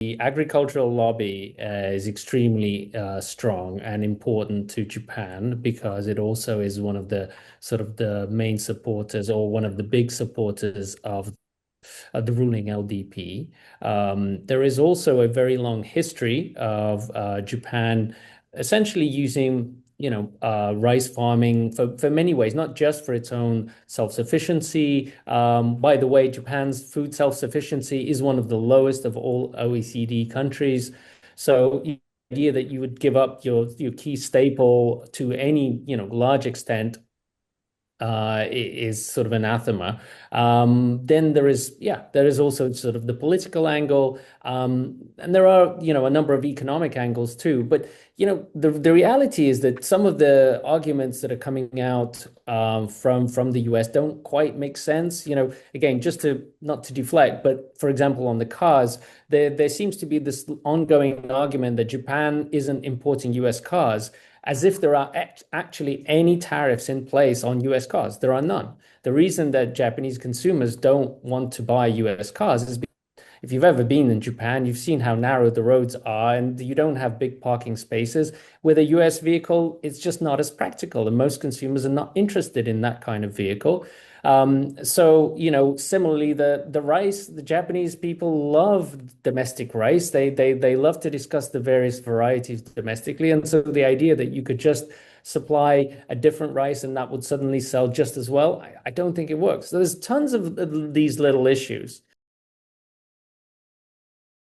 the agricultural lobby is extremely strong and important to Japan because it also is one of the sort of the main supporters or one of the big supporters of the ruling LDP. There is also a very long history of Japan essentially using, rice farming for many ways, not just for its own self-sufficiency. By the way, Japan's food self-sufficiency is one of the lowest of all OECD countries. So the idea that you would give up your key staple to any, large extent is sort of anathema. Then there is also sort of the political angle, and there are, a number of economic angles too. But the reality is that some of the arguments that are coming out from the US don't quite make sense. Again, just to not to deflect, but for example, on the cars, there seems to be this ongoing argument that Japan isn't importing US cars as if there are actually any tariffs in place on US cars. There are none. The reason that Japanese consumers don't want to buy US cars is because if you've ever been in Japan, you've seen how narrow the roads are and you don't have big parking spaces. With a US vehicle, it's just not as practical, and most consumers are not interested in that kind of vehicle. So, similarly, the rice, the Japanese people love domestic rice. They love to discuss the various varieties domestically. And so the idea that you could just supply a different rice and that would suddenly sell just as well, I don't think it works. So there's tons of these little issues